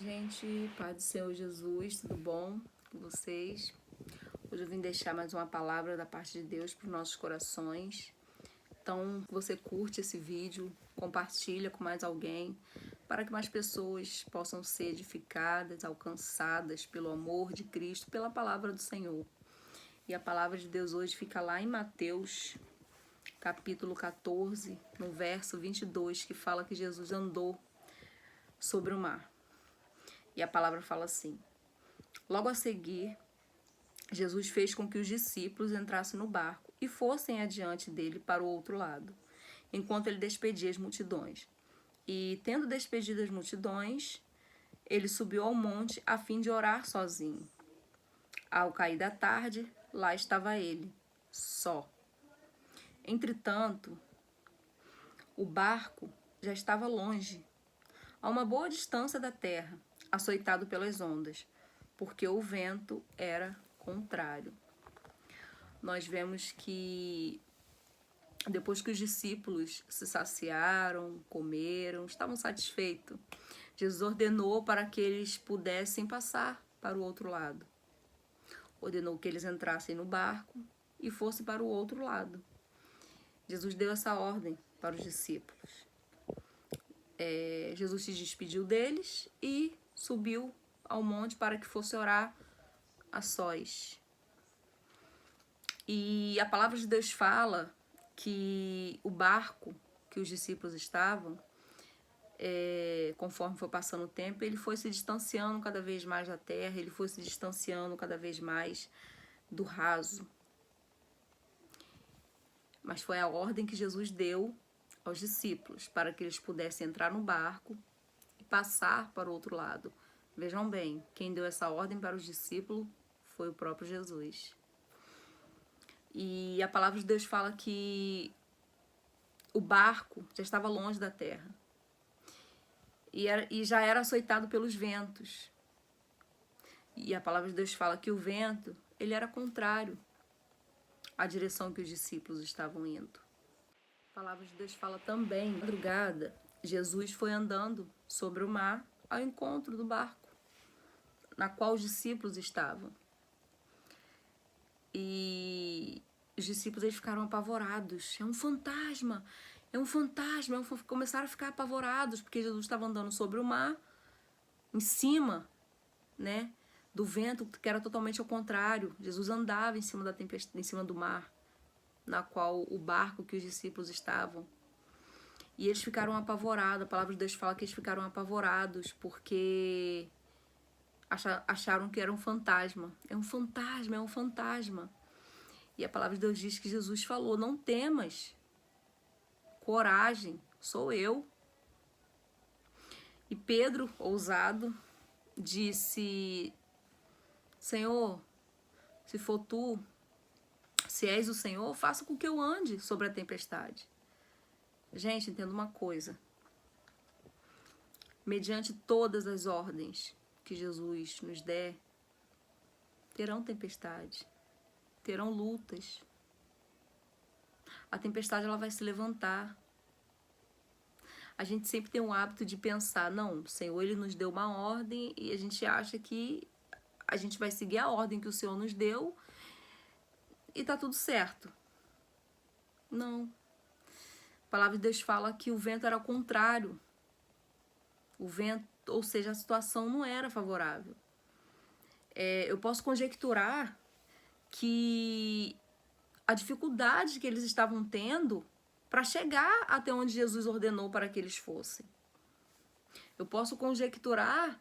gente, Pai do Senhor Jesus, tudo bom com vocês? Hoje eu vim deixar mais uma palavra da parte de Deus para os nossos corações. Então, você curte esse vídeo, compartilha com mais alguém, para que mais pessoas possam ser edificadas, alcançadas pelo amor de Cristo, pela palavra do Senhor. E a palavra de Deus hoje fica lá em Mateus, capítulo 14, no verso 22, que fala que Jesus andou sobre o mar. E a palavra fala assim: logo a seguir, Jesus fez com que os discípulos entrassem no barco e fossem adiante dele para o outro lado, enquanto ele despedia as multidões. E, tendo despedido as multidões, ele subiu ao monte a fim de orar sozinho. Ao cair da tarde, lá estava ele, só. Entretanto, o barco já estava longe, a uma boa distância da terra, açoitado pelas ondas, porque o vento era contrário. Nós vemos que depois que os discípulos se saciaram, comeram, estavam satisfeitos, Jesus ordenou para que eles pudessem passar para o outro lado. Ordenou que eles entrassem no barco e fossem para o outro lado. Jesus deu essa ordem para os discípulos. Jesus se despediu deles e subiu ao monte para que fosse orar a sós. E a palavra de Deus fala que o barco que os discípulos estavam, conforme foi passando o tempo, ele foi se distanciando cada vez mais da terra, ele foi se distanciando cada vez mais do raso. Mas foi a ordem que Jesus deu aos discípulos, para que eles pudessem entrar no barco e passar para o outro lado. Vejam bem, quem deu essa ordem para os discípulos foi o próprio Jesus. E a palavra de Deus fala que o barco já estava longe da terra e já era açoitado pelos ventos. E a palavra de Deus fala que o vento, ele era contrário à direção que os discípulos estavam indo. A palavra de Deus fala também, na madrugada, Jesus foi andando sobre o mar ao encontro do barco, na qual os discípulos estavam. E os discípulos eles ficaram apavorados. É um fantasma, é um fantasma. Começaram a ficar apavorados, porque Jesus estava andando sobre o mar, em cima, né, do vento, que era totalmente ao contrário. Jesus andava em cima da tempestade, em cima do mar, na qual o barco que os discípulos estavam. E eles ficaram apavorados. A palavra de Deus fala que eles ficaram apavorados porque acharam que era um fantasma. É um fantasma, é um fantasma. E a palavra de Deus diz que Jesus falou: não temas, coragem, sou eu. E Pedro, ousado, disse: Senhor, se for tu, se és o Senhor, faça com que eu ande sobre a tempestade. Gente, entenda uma coisa. Mediante todas as ordens que Jesus nos der, terão tempestade, terão lutas. A tempestade ela vai se levantar. A gente sempre tem o hábito de pensar, não, o Senhor ele nos deu uma ordem e a gente acha que a gente vai seguir a ordem que o Senhor nos deu e tá tudo certo. Não. A palavra de Deus fala que o vento era contrário. O vento, ou seja, a situação não era favorável. Eu posso conjecturar que a dificuldade que eles estavam tendo para chegar até onde Jesus ordenou para que eles fossem. Eu posso conjecturar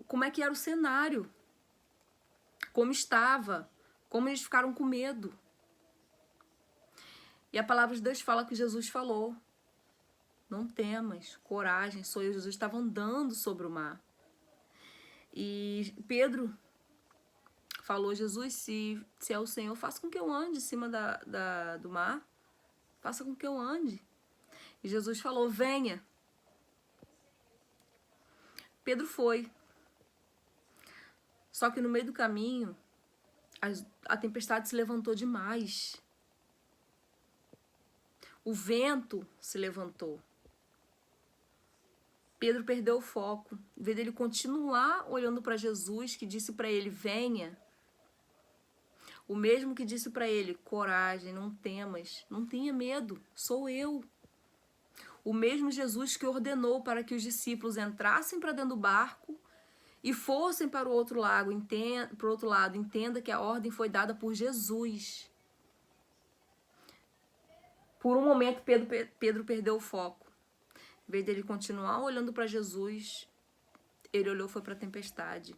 como é que era o cenário, como estava, como eles ficaram com medo. E a palavra de Deus fala que Jesus falou: não temas, coragem, sou eu. Jesus estava andando sobre o mar. E Pedro falou: Jesus, se é o Senhor, faça com que eu ande em cima do mar. Faça com que eu ande. E Jesus falou: venha. Pedro foi. Só que no meio do caminho, a tempestade se levantou demais. O vento se levantou. Pedro perdeu o foco. Em vez dele continuar olhando para Jesus, que disse para ele, venha. O mesmo que disse para ele, coragem, não temas, não tenha medo, sou eu. O mesmo Jesus que ordenou para que os discípulos entrassem para dentro do barco e fossem para o outro lado. Entenda que a ordem foi dada por Jesus. Por um momento, Pedro perdeu o foco. Em vez dele continuar olhando para Jesus, ele olhou foi para a tempestade.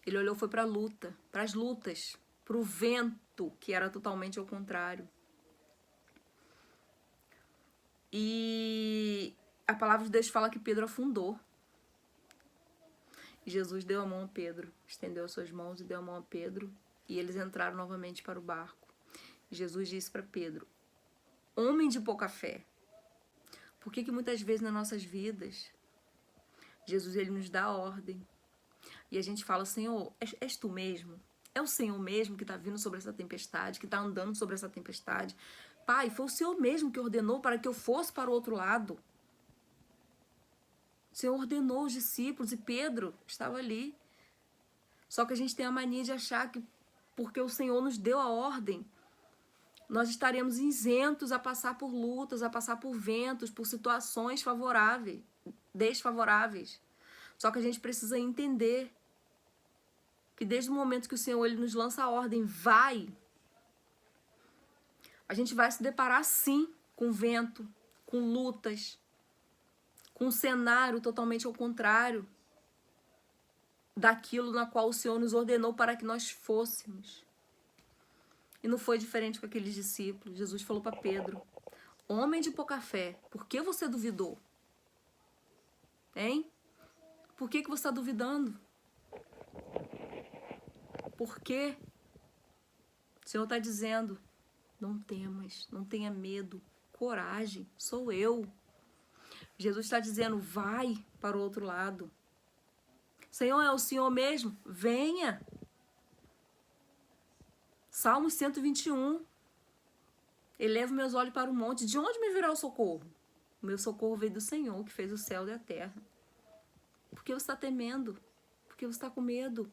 Ele olhou foi para a luta, para as lutas, para o vento, que era totalmente ao contrário. E a palavra de Deus fala que Pedro afundou. E Jesus deu a mão a Pedro, estendeu as suas mãos e deu a mão a Pedro, e eles entraram novamente para o barco. E Jesus disse para Pedro, homem de pouca fé, por que muitas vezes nas nossas vidas, Jesus ele nos dá a ordem, e a gente fala, Senhor, és tu mesmo? É o Senhor mesmo que está vindo sobre essa tempestade, que está andando sobre essa tempestade? Pai, foi o Senhor mesmo que ordenou para que eu fosse para o outro lado. O Senhor ordenou os discípulos e Pedro estava ali. Só que a gente tem a mania de achar que porque o Senhor nos deu a ordem, nós estaremos isentos a passar por lutas, a passar por ventos, por situações favoráveis, desfavoráveis. Só que a gente precisa entender que desde o momento que o Senhor ele nos lança a ordem, vai, a gente vai se deparar sim com vento, com lutas, com um cenário totalmente ao contrário daquilo na qual o Senhor nos ordenou para que nós fôssemos. E não foi diferente com aqueles discípulos. Jesus falou para Pedro, homem de pouca fé, por que você duvidou? Hein? Por que você está duvidando? Por quê? O Senhor está dizendo, não temas, não tenha medo, coragem, sou eu. Jesus está dizendo, vai para o outro lado. Senhor, é o Senhor mesmo? Venha. Salmo 121. Elevo meus olhos para o monte. De onde me virá o socorro? O meu socorro veio do Senhor, que fez o céu e a terra. Por que você está temendo? Por que você está com medo?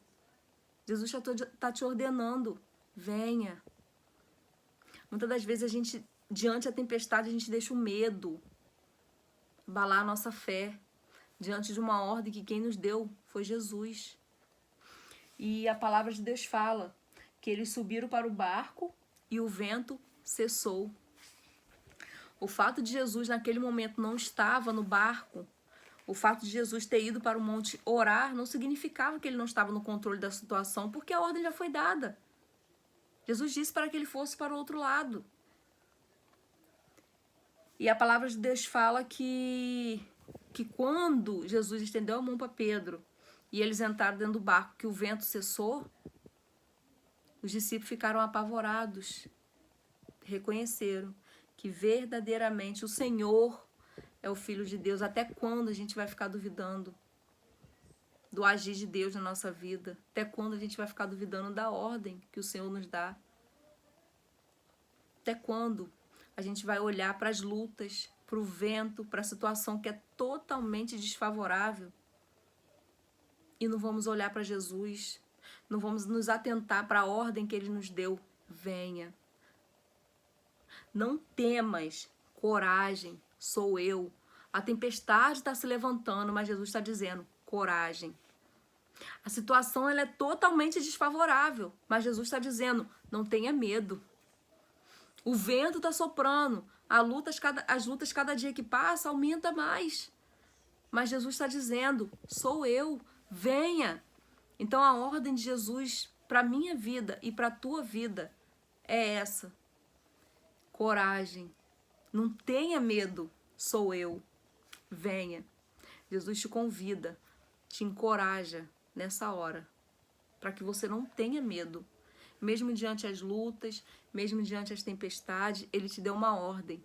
Jesus já está te ordenando. Venha. Muitas das vezes a gente, diante da tempestade, a gente deixa o medo abalar a nossa fé. Diante de uma ordem que quem nos deu foi Jesus. E a palavra de Deus fala que eles subiram para o barco e o vento cessou. O fato de Jesus naquele momento não estava no barco, o fato de Jesus ter ido para o monte orar, não significava que ele não estava no controle da situação, porque a ordem já foi dada. Jesus disse para que ele fosse para o outro lado. E a palavra de Deus fala que quando Jesus estendeu a mão para Pedro e eles entraram dentro do barco, que o vento cessou, os discípulos ficaram apavorados, reconheceram que verdadeiramente o Senhor é o Filho de Deus. Até quando a gente vai ficar duvidando do agir de Deus na nossa vida? Até quando a gente vai ficar duvidando da ordem que o Senhor nos dá? Até quando a gente vai olhar para as lutas, para o vento, para a situação que é totalmente desfavorável e não vamos olhar para Jesus? Não vamos nos atentar para a ordem que Ele nos deu. Venha. Não temas, coragem, sou eu. A tempestade está se levantando, mas Jesus está dizendo, coragem. A situação ela é totalmente desfavorável, mas Jesus está dizendo, não tenha medo. O vento está soprando, as lutas cada dia que passa aumenta mais. Mas Jesus está dizendo, sou eu, venha. Então a ordem de Jesus para a minha vida e para a tua vida é essa. Coragem. Não tenha medo. Sou eu. Venha. Jesus te convida, te encoraja nessa hora, para que você não tenha medo. Mesmo diante as lutas, mesmo diante as tempestades, Ele te deu uma ordem.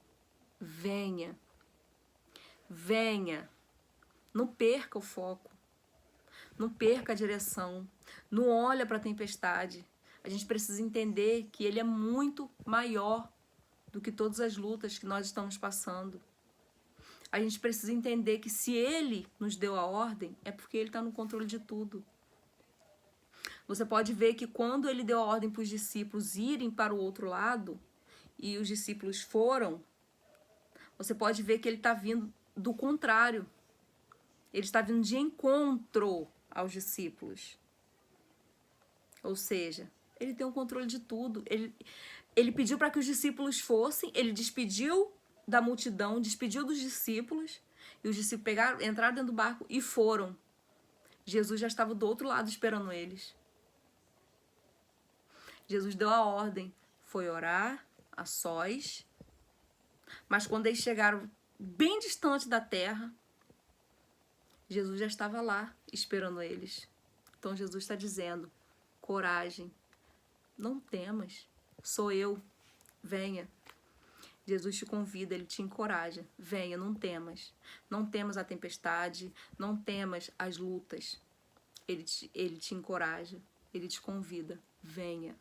Venha. Venha. Não perca o foco. Não perca a direção. Não olha para a tempestade. A gente precisa entender que Ele é muito maior do que todas as lutas que nós estamos passando. A gente precisa entender que se ele nos deu a ordem, é porque ele está no controle de tudo. Você pode ver que quando ele deu a ordem para os discípulos irem para o outro lado, e os discípulos foram, você pode ver que ele está vindo do contrário. Ele está vindo de encontro aos discípulos. Ou seja, ele tem o controle de tudo. Ele pediu para que os discípulos fossem, ele despediu da multidão, despediu dos discípulos, e os discípulos entraram dentro do barco e foram. Jesus já estava do outro lado esperando eles. Jesus deu a ordem, foi orar a sós, mas quando eles chegaram bem distante da terra, Jesus já estava lá esperando eles. Então Jesus está dizendo, coragem, não temas, sou eu, venha. Jesus te convida, ele te encoraja, venha, não temas. Não temas a tempestade, não temas as lutas. Ele te encoraja, ele te convida, venha.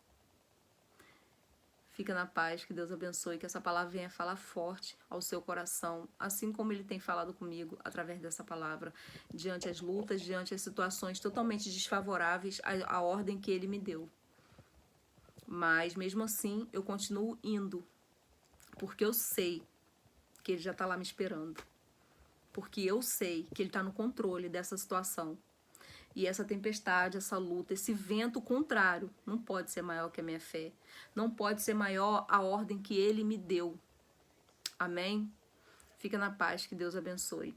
Fica na paz, que Deus abençoe, que essa palavra venha falar forte ao seu coração, assim como ele tem falado comigo através dessa palavra, diante as lutas, diante as situações totalmente desfavoráveis à ordem que ele me deu. Mas mesmo assim, eu continuo indo, porque eu sei que ele já está lá me esperando. Porque eu sei que ele está no controle dessa situação. E essa tempestade, essa luta, esse vento contrário, não pode ser maior que a minha fé. Não pode ser maior a ordem que ele me deu. Amém? Fica na paz, que Deus abençoe.